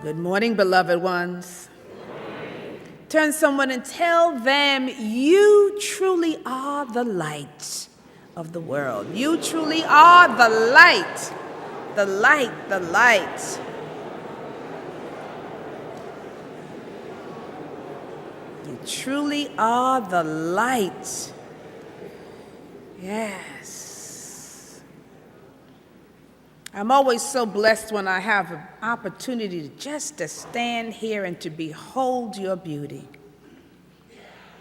Good morning, beloved ones. Turn to someone and tell them you truly are the light of the world. You truly are the light, the light, the light. You truly are the light. Yes. I'm always so blessed when I have an opportunity to stand here and to behold your beauty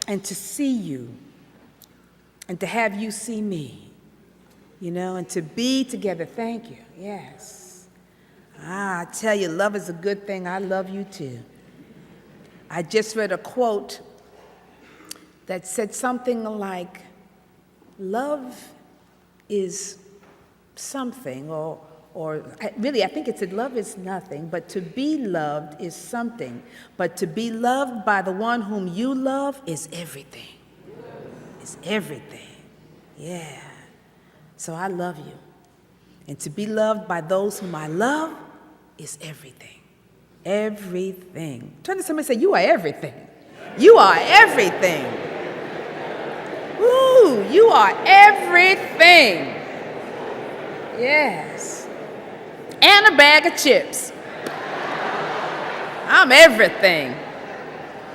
and to see you and to have you see me, and to be together. Thank you. Yes. I tell you, love is a good thing. I love you too. I just read a quote that said something like, love is something, or really, I think it said love is nothing, but to be loved is something. But to be loved by the one whom you love is everything. It's everything. Yeah. So I love you. And to be loved by those whom I love is everything. Everything. Turn to somebody and say, you are everything. You are everything. Woo, you are everything. Yes. And a bag of chips. I'm everything.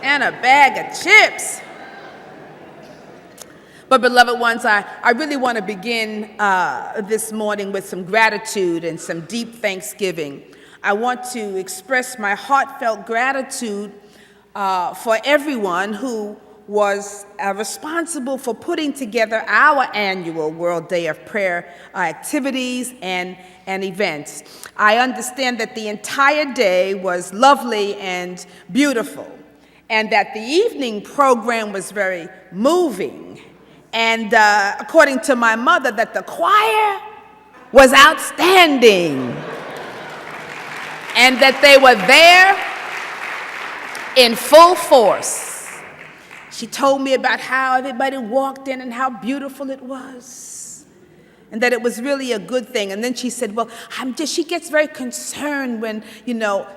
And a bag of chips. But beloved ones, I really want to begin this morning with some gratitude and some deep thanksgiving. I want to express my heartfelt gratitude for everyone who was responsible for putting together our annual World Day of Prayer activities and events. I understand that the entire day was lovely and beautiful, and that the evening program was very moving, and according to my mother, that the choir was outstanding, and that they were there in full force. She told me about how everybody walked in and how beautiful it was, and that it was really a good thing. And then she said, well, she gets very concerned when,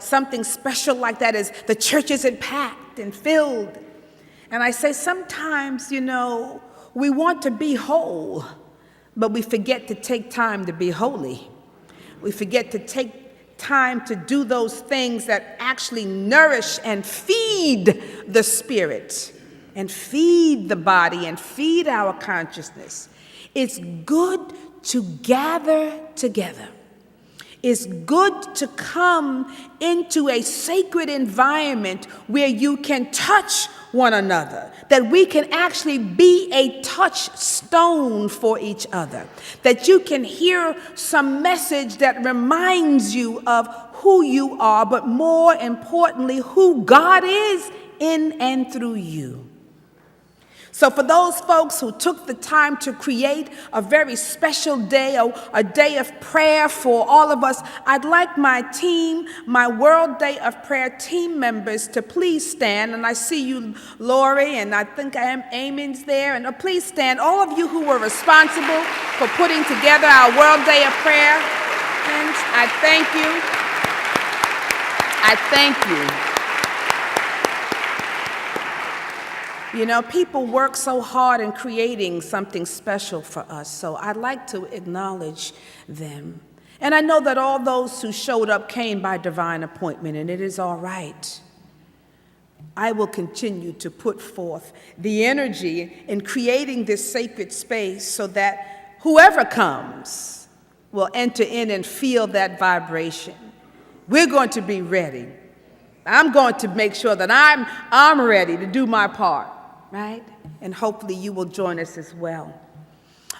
something special like that is, the church isn't packed and filled. And I say, sometimes, we want to be whole, but we forget to take time to be holy. We forget to take time to do those things that actually nourish and feed the spirit, and feed the body, and feed our consciousness. It's good to gather together. It's good to come into a sacred environment where you can touch one another, that we can actually be a touchstone for each other, that you can hear some message that reminds you of who you are, but more importantly, who God is in and through you. So for those folks who took the time to create a very special day, a day of prayer for all of us, I'd like my team, my World Day of Prayer team members to please stand. And I see you, Lori, and I think Eamon's there. And please stand, all of you who were responsible for putting together our World Day of Prayer. Friends, I thank you. I thank you. People work so hard in creating something special for us, so I'd like to acknowledge them. And I know that all those who showed up came by divine appointment, and it is all right. I will continue to put forth the energy in creating this sacred space so that whoever comes will enter in and feel that vibration. We're going to be ready. I'm going to make sure that I'm ready to do my part. Right? And hopefully you will join us as well.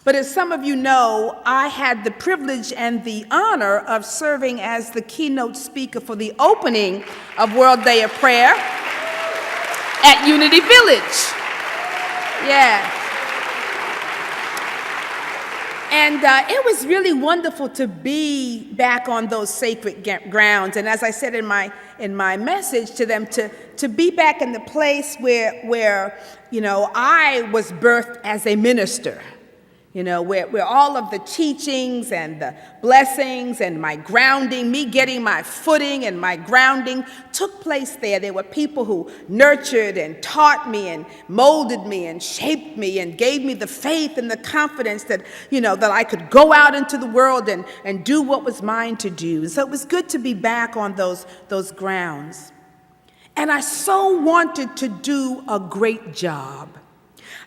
But as some of you know, I had the privilege and the honor of serving as the keynote speaker for the opening of World Day of Prayer at Unity Village. Yeah. And it was really wonderful to be back on those sacred grounds. And as I said in my message to them, to be back in the place where I was birthed as a minister. where all of the teachings and the blessings and my grounding, me getting my footing and my grounding took place there. There were people who nurtured and taught me and molded me and shaped me and gave me the faith and the confidence that, that I could go out into the world and do what was mine to do. So it was good to be back on those grounds. And I so wanted to do a great job.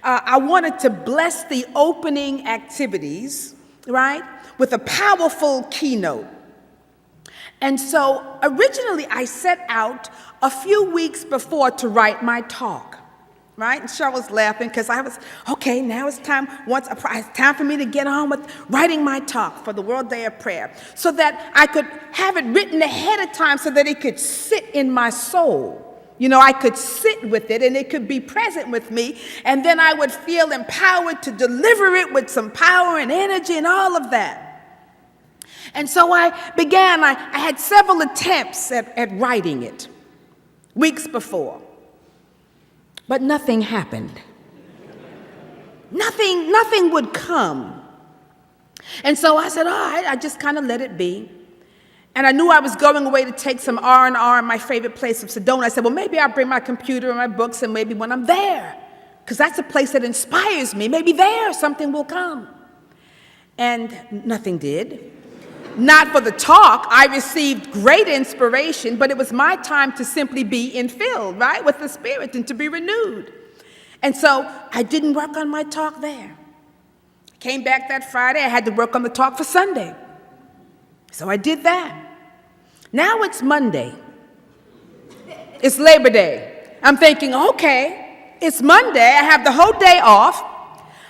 I wanted to bless the opening activities, right, with a powerful keynote. And so originally I set out a few weeks before to write my talk, right? And Cheryl was laughing because I was, okay, now it's time for me to get on with writing my talk for the World Day of Prayer so that I could have it written ahead of time so that it could sit in my soul. I could sit with it and it could be present with me, and then I would feel empowered to deliver it with some power and energy and all of that. And so I had several attempts at writing it weeks before, but nothing happened. Nothing would come. And so I said, all right, I just kind of let it be. And I knew I was going away to take some R&R in my favorite place of Sedona. I said, well, maybe I'll bring my computer and my books, and maybe when I'm there, because that's a place that inspires me, maybe there something will come. And nothing did. Not for the talk. I received great inspiration, but it was my time to simply be infilled, right, with the Spirit and to be renewed. And so I didn't work on my talk there. I came back that Friday. I had to work on the talk for Sunday. So I did that. Now it's Monday. It's Labor Day. I'm thinking, okay, it's Monday. I have the whole day off.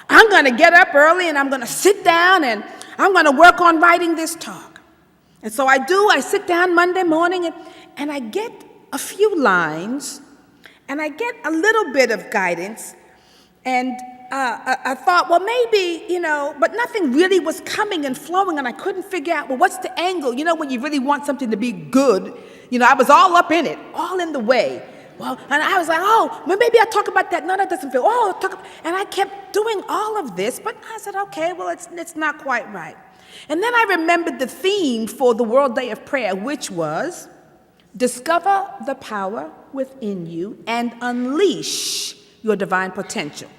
I'm going to get up early and I'm going to sit down and I'm going to work on writing this talk. And so I do. I sit down Monday morning and I get a few lines and I get a little bit of guidance. And I thought, well, maybe, but nothing really was coming and flowing, and I couldn't figure out, well, what's the angle? When you really want something to be good, I was all up in it, all in the way. Well, and I was like, oh, well, maybe I'll talk about that. No, that doesn't feel, and I kept doing all of this, but I said, okay, well, it's not quite right. And then I remembered the theme for the World Day of Prayer, which was, discover the power within you and unleash your divine potential.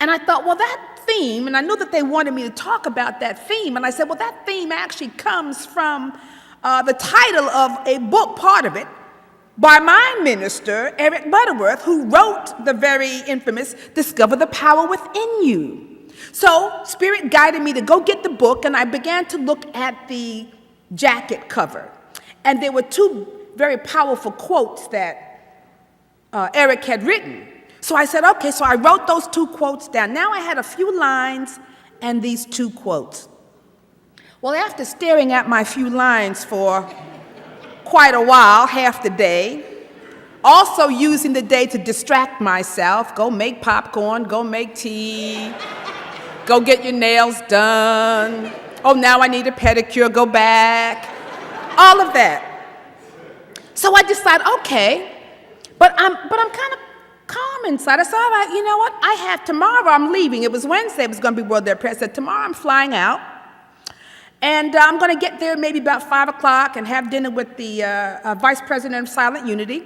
And I thought, well, that theme, and I knew that they wanted me to talk about that theme, and I said, well, that theme actually comes from the title of a book, part of it, by my minister, Eric Butterworth, who wrote the very infamous Discover the Power Within You. So Spirit guided me to go get the book, and I began to look at the jacket cover. And there were two very powerful quotes that Eric had written. So I said, okay, so I wrote those two quotes down. Now I had a few lines and these two quotes. Well, after staring at my few lines for quite a while, half the day, also using the day to distract myself, go make popcorn, go make tea, go get your nails done. Oh, now I need a pedicure, go back. All of that. So I decided, okay, but I'm kind of calm inside. I said, all right, you know what? Tomorrow I'm leaving. It was Wednesday. It was going to be World Day of Prayer. I said, tomorrow I'm flying out. And I'm going to get there maybe about 5 o'clock and have dinner with the Vice President of Silent Unity.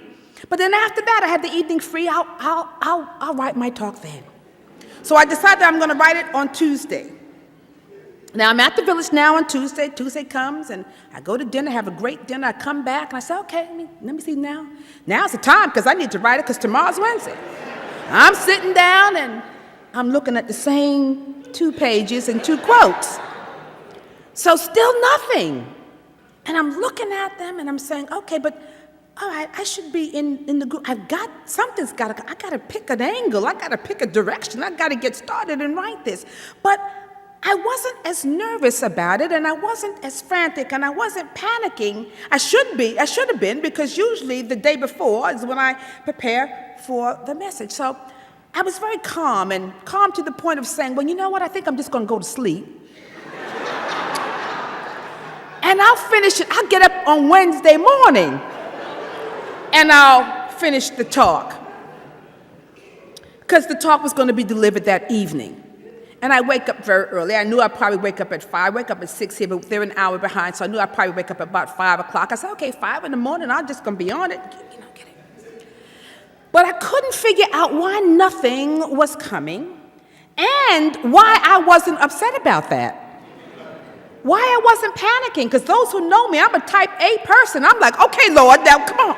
But then after that, I had the evening free. I'll write my talk then. So I decided I'm going to write it on Tuesday. Now, I'm at the village now on Tuesday. Tuesday comes, and I go to dinner, have a great dinner. I come back, and I say, okay, let me see now. Now's the time, because I need to write it, because tomorrow's Wednesday. I'm sitting down, and I'm looking at the same 2 pages and 2 quotes. So still nothing. And I'm looking at them, and I'm saying, okay, but all right, I should be in the group. I got to pick an angle. I got to pick a direction. I got to get started and write this. But I wasn't as nervous about it, and I wasn't as frantic, and I wasn't panicking. I should have been, because usually the day before is when I prepare for the message. So I was very calm to the point of saying, well, you know what? I think I'm just going to go to sleep. And I'll finish it. I'll get up on Wednesday morning, and I'll finish the talk. Because the talk was going to be delivered that evening. And I wake up very early. I knew I'd probably wake up at 5. I wake up at 6 here, but they're an hour behind, so I knew I'd probably wake up at about 5 o'clock. I said, okay, 5 in the morning, I'm just going to be on it. Get it. But I couldn't figure out why nothing was coming and why I wasn't upset about that. Why I wasn't panicking, because those who know me, I'm a type A person. I'm like, okay, Lord, now come on.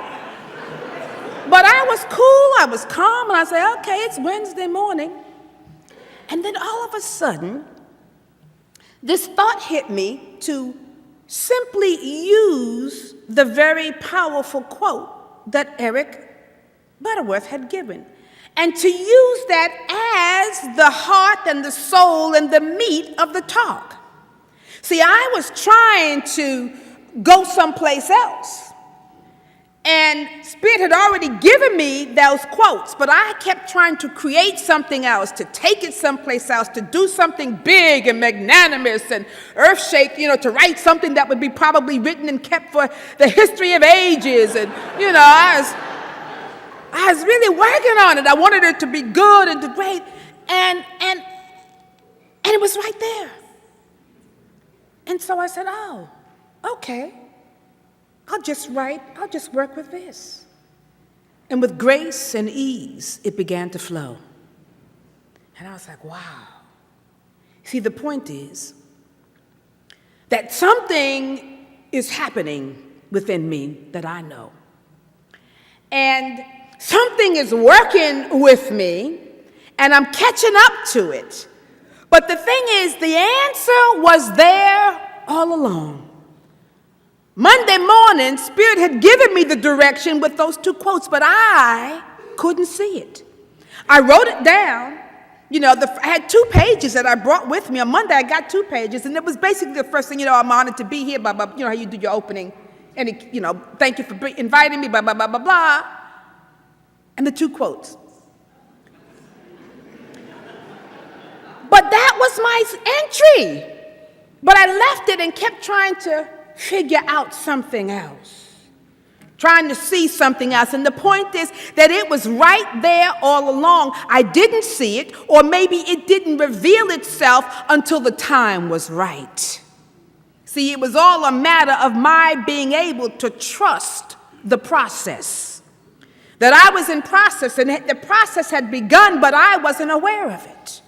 But I was cool, I was calm, and I said, okay, it's Wednesday morning. And then all of a sudden, this thought hit me to simply use the very powerful quote that Eric Butterworth had given, and to use that as the heart and the soul and the meat of the talk. See, I was trying to go someplace else, and Spirit had already given me those quotes, but I kept trying to create something else, to take it someplace else, to do something big and magnanimous and earth-shake, to write something that would be probably written and kept for the history of ages. And, I was really working on it. I wanted it to be good and to great, and it was right there. And so I said, oh, okay. I'll just work with this. And with grace and ease, it began to flow. And I was like, wow. See, the point is that something is happening within me that I know. And something is working with me, and I'm catching up to it. But the thing is, the answer was there all along. Monday morning, Spirit had given me the direction with those 2 quotes, but I couldn't see it. I wrote it down. I had 2 pages that I brought with me. On Monday, I got 2 pages, and it was basically the first thing, I'm honored to be here, blah, blah, how you do your opening. And, thank you for inviting me, blah, blah, blah, blah, blah. And the 2 quotes. But that was my entry. But I left it and kept trying to figure out something else, trying to see something else. And the point is that it was right there all along. I didn't see it, or maybe it didn't reveal itself until the time was right. See, it was all a matter of my being able to trust the process. That I was in process, and the process had begun, but I wasn't aware of it.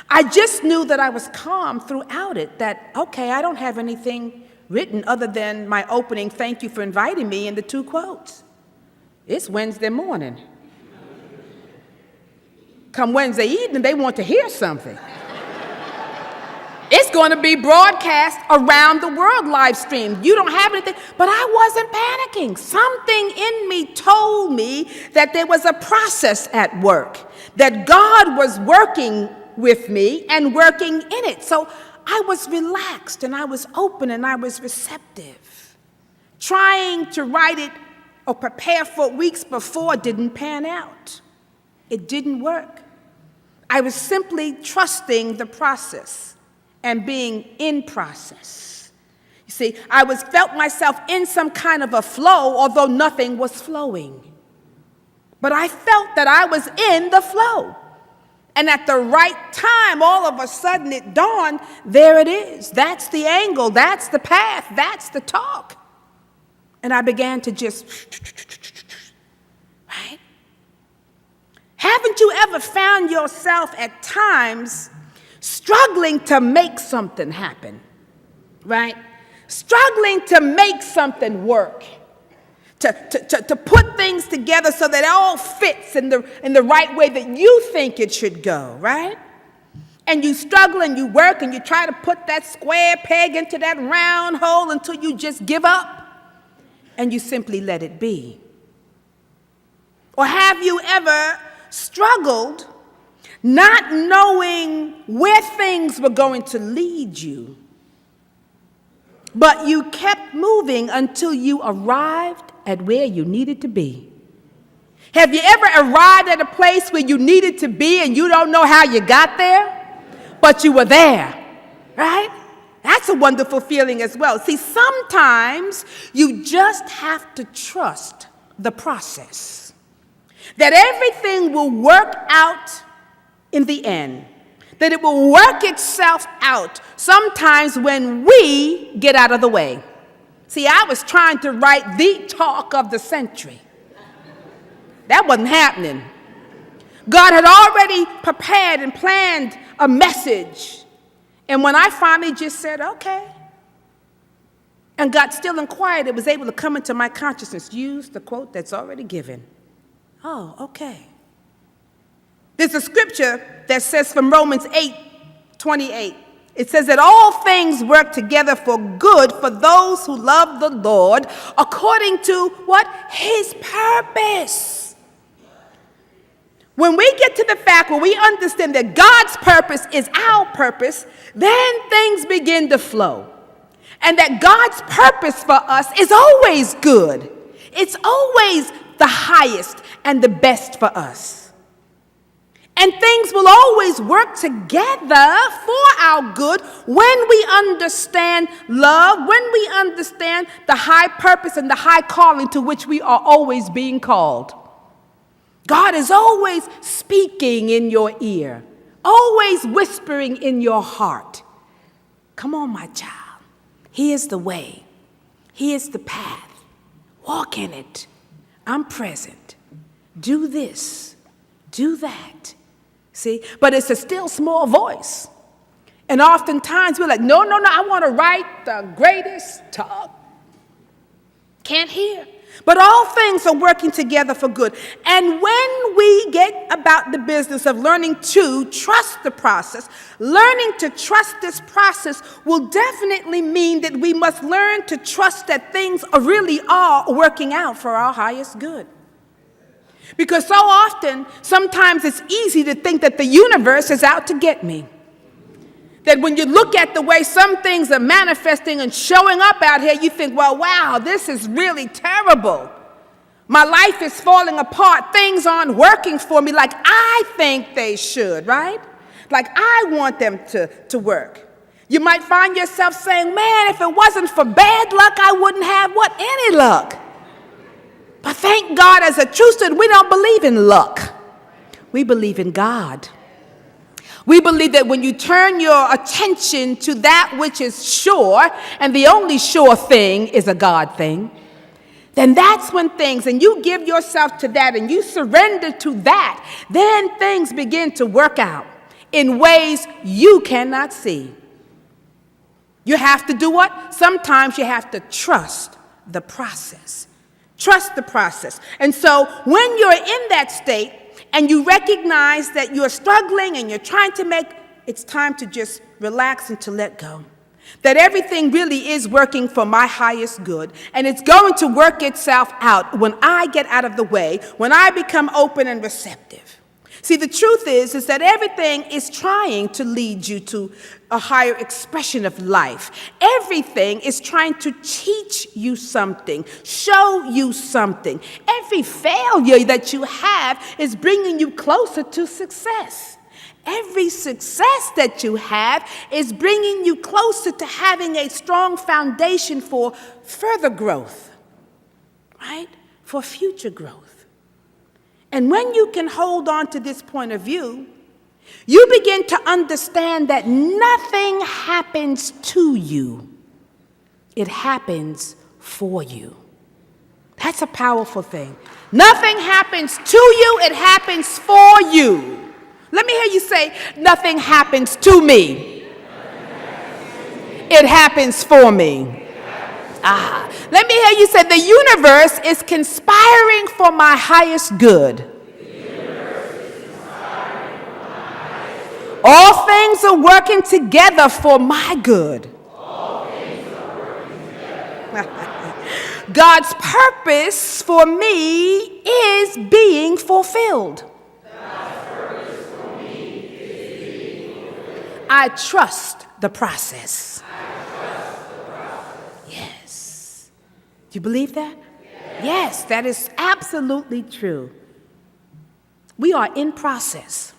I just knew that I was calm throughout it, that, okay, I don't have anything written other than my opening, thank you for inviting me, and the 2 quotes. It's Wednesday morning. Come Wednesday evening, they want to hear something. It's going to be broadcast around the world, live streamed. You don't have anything, but I wasn't panicking. Something in me told me that there was a process at work, that God was working with me and working in it. So I was relaxed, and I was open, and I was receptive. Trying to write it or prepare for weeks before didn't pan out. It didn't work. I was simply trusting the process and being in process. You see, I felt myself in some kind of a flow, although nothing was flowing. But I felt that I was in the flow. And at the right time, all of a sudden it dawned, there it is. That's the angle, that's the path, that's the talk. And I began to just, right? Haven't you ever found yourself at times struggling to make something happen, right? Struggling to make something work. To put things together so that it all fits in the right way that you think it should go, right? And you struggle and you work and you try to put that square peg into that round hole until you just give up and you simply let it be. Or have you ever struggled not knowing where things were going to lead you, but you kept moving until you arrived at where you needed to be? Have you ever arrived at a place where you needed to be and you don't know how you got there, but you were there, right? That's a wonderful feeling as well. See, sometimes you just have to trust the process, that everything will work out in the end, that it will work itself out sometimes when we get out of the way. See, I was trying to write the talk of the century. That wasn't happening. God had already prepared and planned a message. And when I finally just said, okay, and got still and quiet, it was able to come into my consciousness. Use the quote that's already given. Oh, okay. There's a scripture that says from Romans 8:28. It says that all things work together for good for those who love the Lord according to what? His purpose. When we get to the fact where we understand that God's purpose is our purpose, then things begin to flow. And that God's purpose for us is always good. It's always the highest and the best for us. And things will always work together for our good when we understand love, when we understand the high purpose and the high calling to which we are always being called. God is always speaking in your ear, always whispering in your heart. Come on, my child. He is the way. He is the path. Walk in it. I'm present. Do this. Do that. See? But it's a still small voice. And oftentimes we're like, no, I want to write the greatest talk. Can't hear. But all things are working together for good. And when we get about the business of learning to trust the process, learning to trust this process will definitely mean that we must learn to trust that things really are working out for our highest good. Because so often, sometimes it's easy to think that the universe is out to get me. That when you look at the way some things are manifesting and showing up out here, you think, well, wow, this is really terrible. My life is falling apart. Things aren't working for me like I think they should, right? Like I want them to work. You might find yourself saying, man, if it wasn't for bad luck, I wouldn't have what? Any luck. But thank God, as a true student, we don't believe in luck. We believe in God. We believe that when you turn your attention to that which is sure, and the only sure thing is a God thing, then that's when things, and you give yourself to that and you surrender to that, then things begin to work out in ways you cannot see. You have to do what? Sometimes you have to trust the process. Trust the process. And so when you're in that state, and you recognize that you're struggling and you're trying to make, it's time to just relax and to let go. That everything really is working for my highest good. And it's going to work itself out when I get out of the way, when I become open and receptive. See, the truth is that everything is trying to lead you to a higher expression of life. Everything is trying to teach you something, show you something. Every failure that you have is bringing you closer to success. Every success that you have is bringing you closer to having a strong foundation for further growth, right? For future growth. And when you can hold on to this point of view, you begin to understand that nothing happens to you. It happens for you. That's a powerful thing. Nothing happens to you, it happens for you. Let me hear you say, nothing happens to me. It happens for me. Let me hear you say, the universe is conspiring for my highest good. All things are working together for my good. God's purpose for me is being fulfilled. I trust the process. Yes. Do you believe that? Yes, that is absolutely true. We are in process.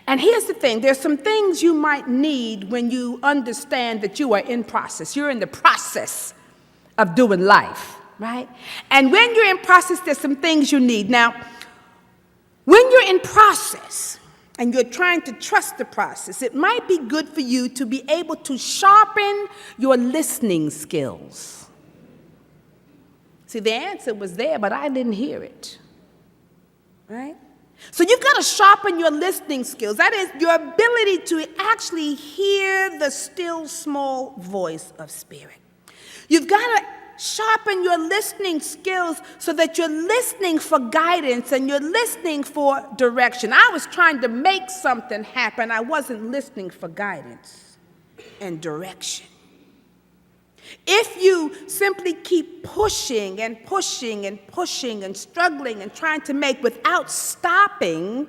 And here's the thing, there's some things you might need when you understand that you are in process. You're in the process of doing life, right? And when you're in process, there's some things you need. Now, when you're in process, and you're trying to trust the process, it might be good for you to be able to sharpen your listening skills. See, the answer was there, but I didn't hear it, right? So you've got to sharpen your listening skills. That is your ability to actually hear the still small voice of spirit. You've got to sharpen your listening skills so that you're listening for guidance and you're listening for direction. I was trying to make something happen. I wasn't listening for guidance and direction. If you simply keep pushing and pushing and pushing and struggling and trying to make without stopping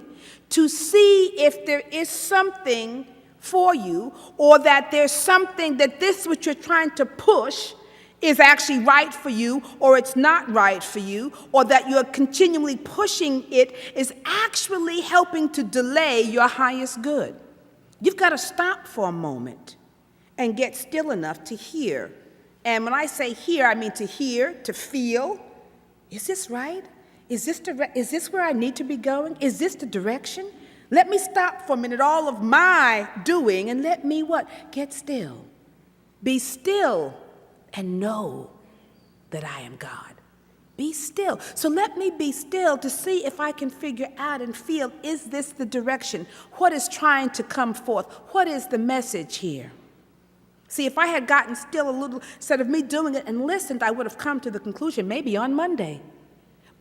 to see if there is something for you, or that there's something that this what you're trying to push is actually right for you, or it's not right for you, or that you're continually pushing it is actually helping to delay your highest good. You've got to stop for a moment and get still enough to hear. And when I say hear, I mean to hear, to feel. Is this right? Is this where I need to be going? Is this the direction? Let me stop for a minute all of my doing and let me what? Get still. Be still and know that I am God. Be still. So let me be still to see if I can figure out and feel, is this the direction? What is trying to come forth? What is the message here? See, if I had gotten still a little, instead of me doing it and listened, I would have come to the conclusion maybe on Monday.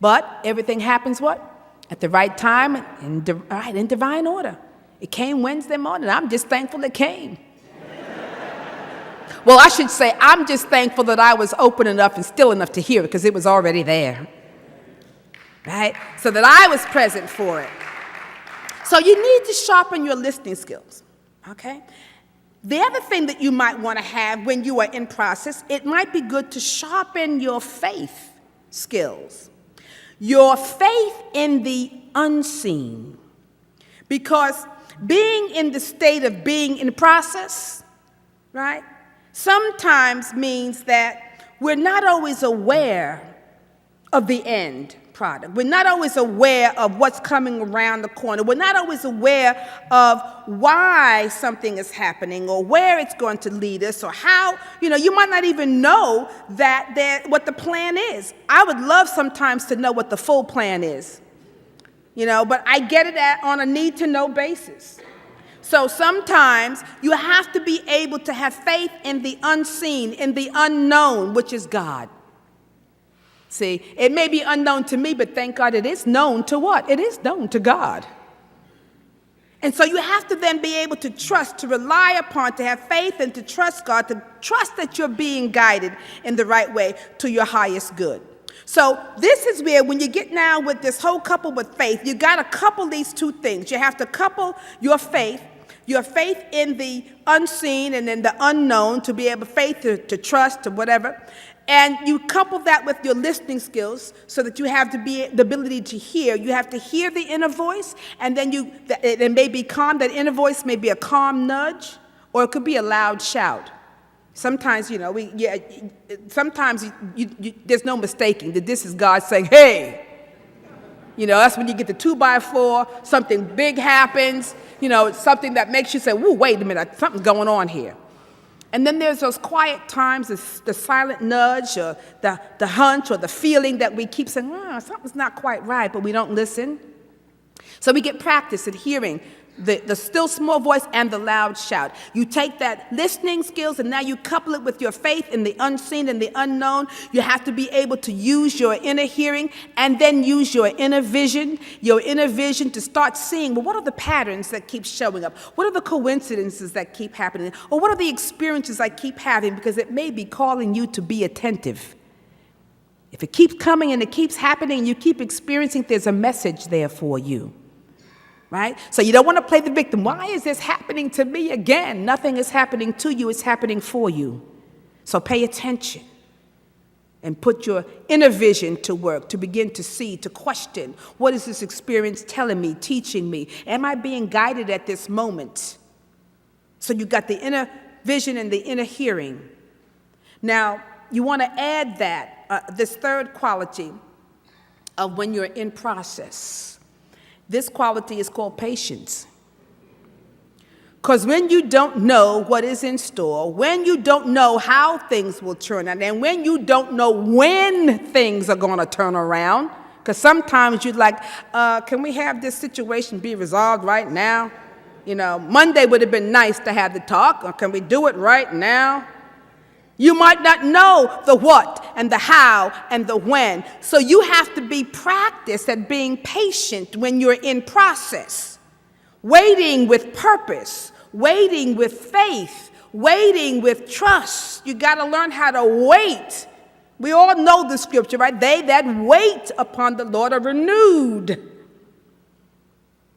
But everything happens what? At the right time and in divine order. It came Wednesday morning. I'm just thankful it came. Well, I should say I'm just thankful that I was open enough and still enough to hear it because it was already there. Right? So that I was present for it. So you need to sharpen your listening skills. Okay? The other thing that you might want to have when you are in process, it might be good to sharpen your faith skills. Your faith in the unseen. Because being in the state of being in process, right, sometimes means that we're not always aware of the end product. We're not always aware of what's coming around the corner. We're not always aware of why something is happening or where it's going to lead us or how, you might not even know what the plan is. I would love sometimes to know what the full plan is, but I get it on a need-to-know basis. So sometimes you have to be able to have faith in the unseen, in the unknown, which is God. See, it may be unknown to me, but thank God it is known to what? It is known to God. And so you have to then be able to trust, to rely upon, to have faith and to trust God, to trust that you're being guided in the right way to your highest good. So this is where when you get now with this whole couple with faith, you got to couple these two things. You have to couple your faith in the unseen and in the unknown to be able to trust, to whatever. And you couple that with your listening skills so that you have the ability to hear. You have to hear the inner voice, and then it may be calm. That inner voice may be a calm nudge, or it could be a loud shout. Sometimes, there's no mistaking that this is God saying, hey. That's when you get the 2x4, something big happens, it's something that makes you say, whoa, wait a minute, something's going on here. And then there's those quiet times, the silent nudge or the hunch or the feeling that we keep saying, something's not quite right, but we don't listen. So we get practice at hearing the still small voice and the loud shout. You take that listening skills and now you couple it with your faith in the unseen and the unknown. You have to be able to use your inner hearing and then use your inner vision to start seeing, well, what are the patterns that keep showing up? What are the coincidences that keep happening? Or what are the experiences I keep having? Because it may be calling you to be attentive. If it keeps coming and it keeps happening and you keep experiencing, there's a message there for you. Right? So you don't want to play the victim. Why is this happening to me again? Nothing is happening to you. It's happening for you. So pay attention and put your inner vision to work, to begin to see, to question. What is this experience telling me, teaching me? Am I being guided at this moment? So you got the inner vision and the inner hearing. Now, you want to add this third quality of when you're in process. This quality is called patience. Because when you don't know what is in store, when you don't know how things will turn out, and when you don't know when things are going to turn around, because sometimes you're like, can we have this situation be resolved right now? Monday would have been nice to have the talk, or can we do it right now? You might not know the what and the how and the when. So you have to be practiced at being patient when you're in process. Waiting with purpose, waiting with faith, waiting with trust. You got to learn how to wait. We all know the scripture, right? They that wait upon the Lord are renewed.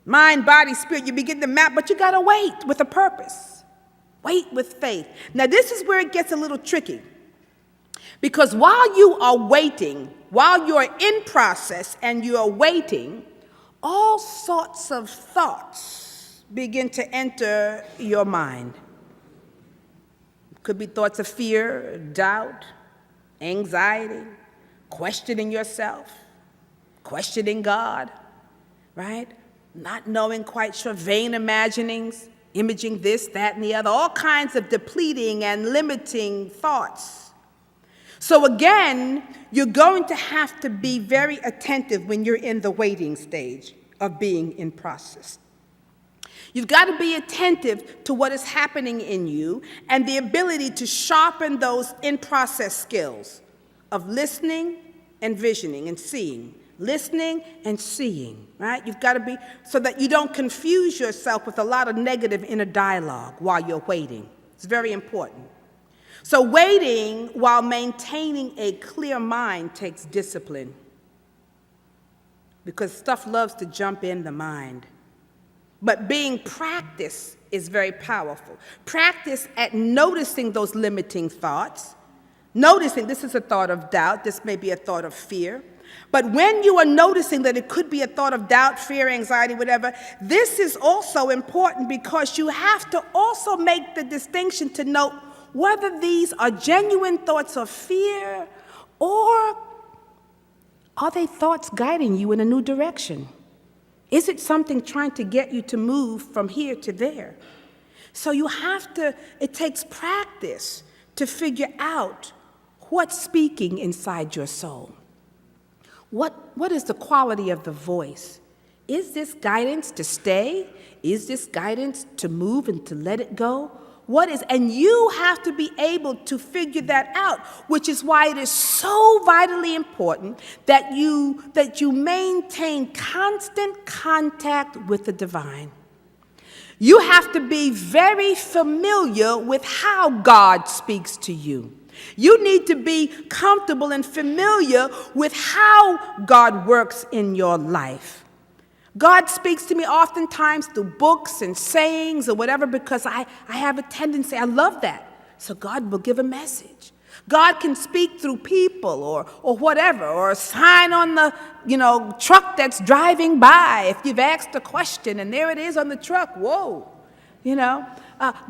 Mind, body, spirit, you begin to map, but you got to wait with a purpose. Wait with faith. Now, this is where it gets a little tricky. Because while you are waiting, while you're in process and you're waiting, all sorts of thoughts begin to enter your mind. Could be thoughts of fear, doubt, anxiety, questioning yourself, questioning God, right? Not knowing, quite sure, vain imaginings, imaging this, that, and the other, all kinds of depleting and limiting thoughts. So again, you're going to have to be very attentive when you're in the waiting stage of being in process. You've got to be attentive to what is happening in you and the ability to sharpen those in-process skills of listening and visioning and seeing. Listening and seeing, right? You've got to be, so that you don't confuse yourself with a lot of negative inner dialogue while you're waiting. It's very important. So waiting while maintaining a clear mind takes discipline, because stuff loves to jump in the mind. But being practiced is very powerful. Practice at noticing those limiting thoughts. Noticing this is a thought of doubt, this may be a thought of fear. But when you are noticing that it could be a thought of doubt, fear, anxiety, whatever, this is also important because you have to also make the distinction to note whether these are genuine thoughts of fear or are they thoughts guiding you in a new direction? Is it something trying to get you to move from here to there? So you have to, it takes practice to figure out what's speaking inside your soul. What is the quality of the voice? Is this guidance to stay? Is this guidance to move and to let it go? And you have to be able to figure that out, which is why it is so vitally important that you maintain constant contact with the divine. You have to be very familiar with how God speaks to you. You need to be comfortable and familiar with how God works in your life. God speaks to me oftentimes through books and sayings or whatever because I have a tendency, I love that. So God will give a message. God can speak through people or whatever, or a sign on the truck that's driving by. If you've asked a question and there it is on the truck, whoa.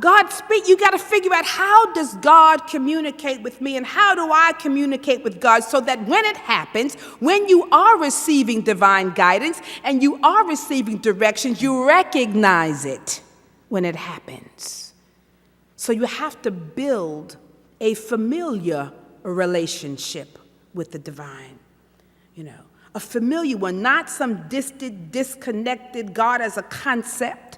God speak. You got to figure out, how does God communicate with me and how do I communicate with God, so that when it happens, when you are receiving divine guidance and you are receiving directions, you recognize it when it happens. So you have to build a familiar relationship with the divine, a familiar one, not some distant, disconnected God as a concept.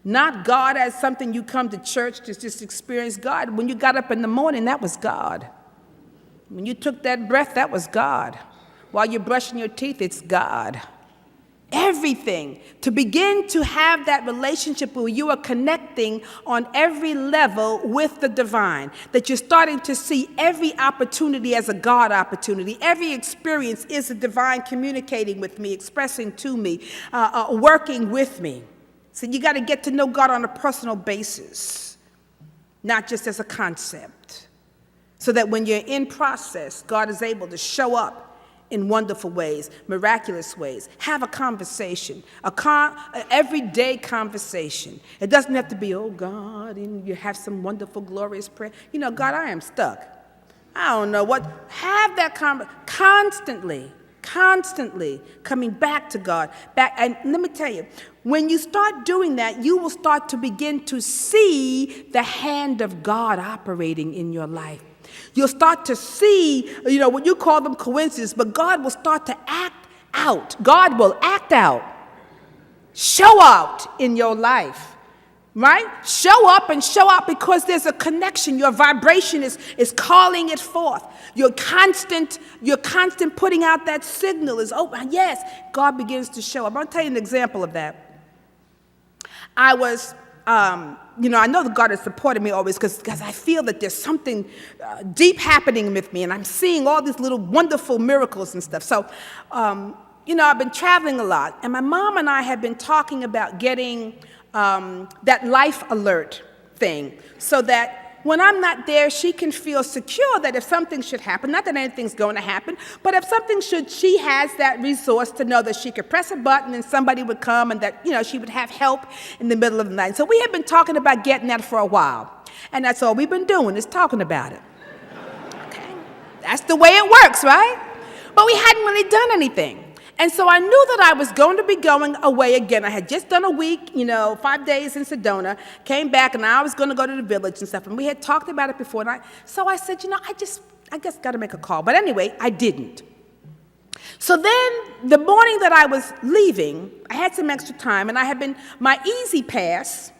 Not God as something you come to church to just experience God. When you got up in the morning, that was God. When you took that breath, that was God. While you're brushing your teeth, it's God. Everything. To begin to have that relationship where you are connecting on every level with the divine, that you're starting to see every opportunity as a God opportunity. Every experience is a divine communicating with me, expressing to me, working with me. So you got to get to know God on a personal basis, not just as a concept, so that when you're in process, God is able to show up in wonderful ways, miraculous ways. Have a conversation, everyday conversation. It doesn't have to be, oh God, and you have some wonderful, glorious prayer. God, I am stuck. I don't know what. Have that constantly constantly coming back to God. And let me tell you, when you start doing that, you will start to begin to see the hand of God operating in your life. You'll start to see, what you call them coincidences, but God will start to act out. God will act out, show out in your life. Right? Show up and show out because there's a connection. Your vibration is calling it forth. Your constant putting out that signal is open. Yes, God begins to show up. I'm going to tell you an example of that. I was, I know that God has supported me always because I feel that there's something deep happening with me, and I'm seeing all these little wonderful miracles and stuff. So, I've been traveling a lot, and my mom and I have been talking about getting that life alert thing so that when I'm not there, she can feel secure that if something should happen, not that anything's going to happen, but if something should, she has that resource to know that she could press a button and somebody would come and that, she would have help in the middle of the night. So we have been talking about getting that for a while. And that's all we've been doing is talking about it. Okay? That's the way it works, right? But we hadn't really done anything. And so I knew that I was going to be going away again. I had just done a week, 5 days in Sedona, came back, and I was going to go to the village and stuff. And we had talked about it before. So I said, I guess got to make a call. But anyway, I didn't. So then the morning that I was leaving, I had some extra time, and my Easy Pass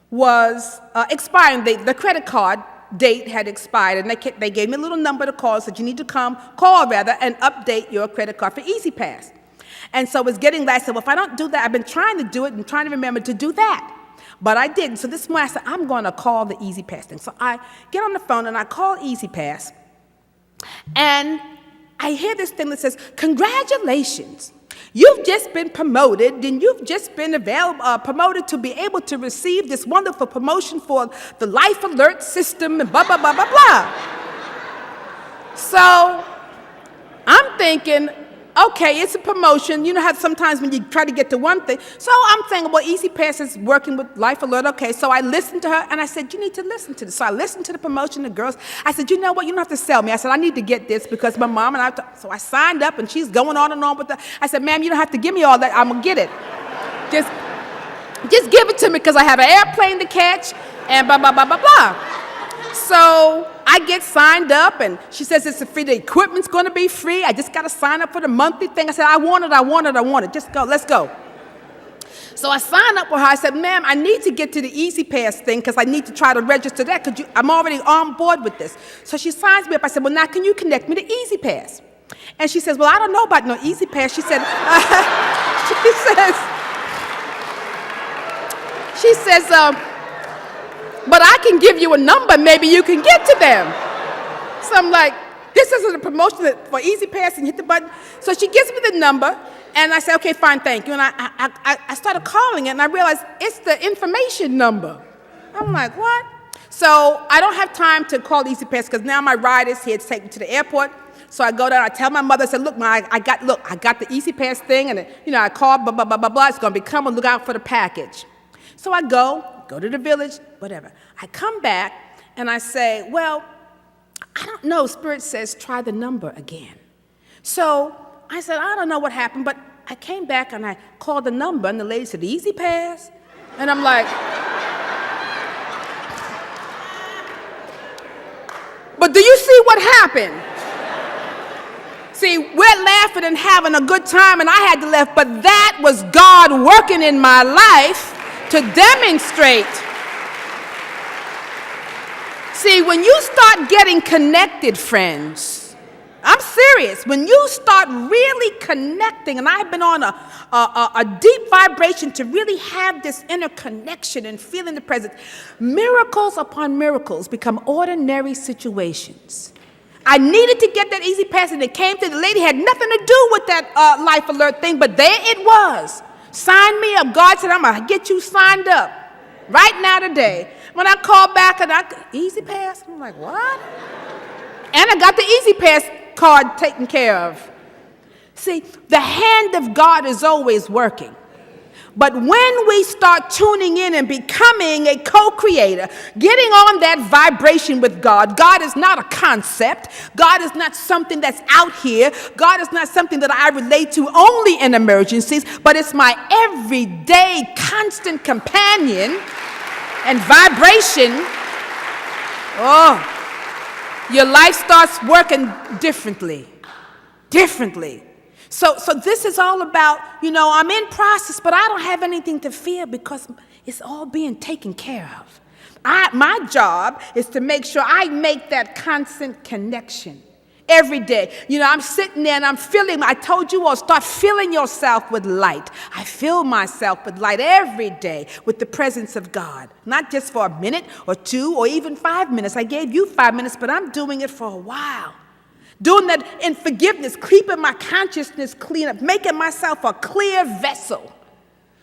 was expiring. The credit card date had expired, and they gave me a little number to call, said you need to call and update your credit card for Easy Pass. And so it was getting late. I said, well, if I don't do that, I've been trying to do it and trying to remember to do that. But I didn't. So this morning I said, I'm going to call the Easy Pass thing. So I get on the phone and I call Easy Pass. And I hear this thing that says, congratulations. You've just been promoted, and you've just been promoted to be able to receive this wonderful promotion for the Life Alert system and blah, blah, blah, blah, blah. So I'm thinking, okay, it's a promotion. You know how sometimes when you try to get to one thing. So I'm saying, well, Easy Pass is working with Life Alert. Okay, so I listened to her, and I said, you need to listen to this. So I listened to the promotion, the girls. I said, you know what? You don't have to sell me. I said, I need to get this because my mom and I. So I signed up, and she's going on and on with that. I said, ma'am, you don't have to give me all that. I'm going to get it. Just give it to me because I have an airplane to catch and blah, blah, blah, blah, blah. So I get signed up, and she says it's free. The equipment's going to be free. I just got to sign up for the monthly thing. I said, I want it. Just go. Let's go. So I signed up with her. I said, ma'am, I need to get to the Easy Pass thing because I need to try to register that because I'm already on board with this. So she signs me up. I said, well, now can you connect me to Easy Pass? And she says, well, I don't know about no Easy Pass. She said, but I can give you a number, maybe you can get to them. So I'm like, this isn't a promotion for Easy Pass, and hit the button. So she gives me the number, and I say, okay, fine, thank you. And I started calling it, and I realized it's the information number. I'm like, what? So I don't have time to call Easy Pass because now my ride is here to take me to the airport. So I go down, I tell my mother, I said, look, I got the Easy Pass thing, and I called, blah, blah, blah, blah, blah. It's going to be coming, look out for the package. So I go to the village, whatever. I come back, and I say, well, I don't know. Spirit says, try the number again. So I said, I don't know what happened, but I came back, and I called the number, and the lady said, Easy Pass? And I'm like, but do you see what happened? See, we're laughing and having a good time, and I had to laugh, but that was God working in my life to demonstrate. See, when you start getting connected, friends, I'm serious. When you start really connecting, and I've been on a deep vibration to really have this inner connection and feeling the presence, miracles upon miracles become ordinary situations. I needed to get that Easy Pass, and it came to the lady, had nothing to do with that Life Alert thing, but there it was. Sign me up. God said, I'm going to get you signed up right now today. When I called back, and Easy Pass? I'm like, what? And I got the Easy Pass card taken care of. See, the hand of God is always working. But when we start tuning in and becoming a co-creator, getting on that vibration with God, God is not a concept. God is not something that's out here. God is not something that I relate to only in emergencies, but it's my everyday, constant companion and vibration. Oh, your life starts working differently. So this is all about, I'm in process, but I don't have anything to fear because it's all being taken care of. My job is to make sure I make that constant connection every day. I'm sitting there and I'm feeling, I told you all, start filling yourself with light. I fill myself with light every day with the presence of God. Not just for a minute or 2 or even 5 minutes. I gave you 5 minutes, but I'm doing it for a while. Doing that in forgiveness, keeping my consciousness clean up, making myself a clear vessel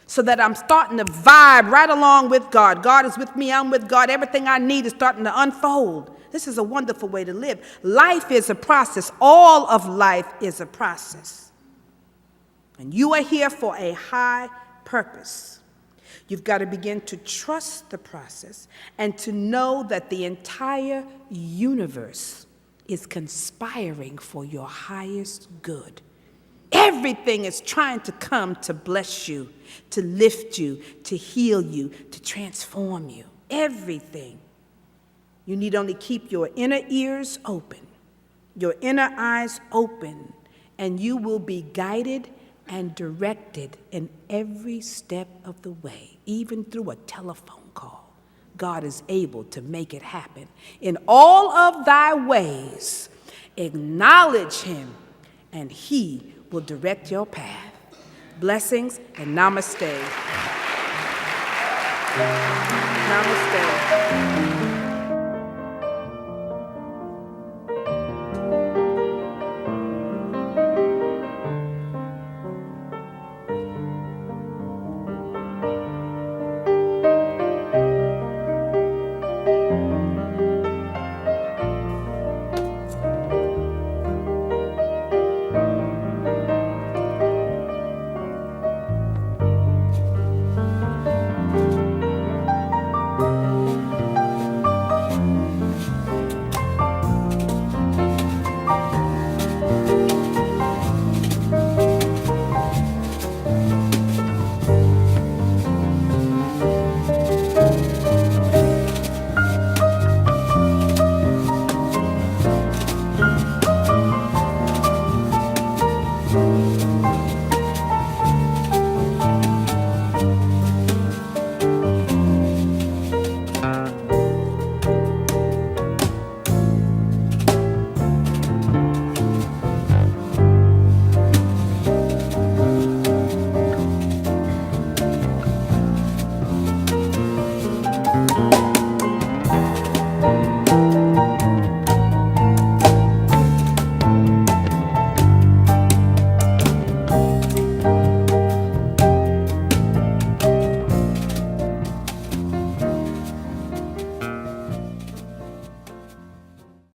so that I'm starting to vibe right along with God. God is with me, I'm with God. Everything I need is starting to unfold. This is a wonderful way to live. Life is a process. All of life is a process. And you are here for a high purpose. You've got to begin to trust the process and to know that the entire universe is conspiring for your highest good. Everything is trying to come to bless you, to lift you, to heal you, to transform you. Everything. You need only keep your inner ears open, your inner eyes open, and you will be guided and directed in every step of the way, even through a telephone call. God is able to make it happen. In all of thy ways, acknowledge him, and he will direct your path. Blessings and namaste. Namaste.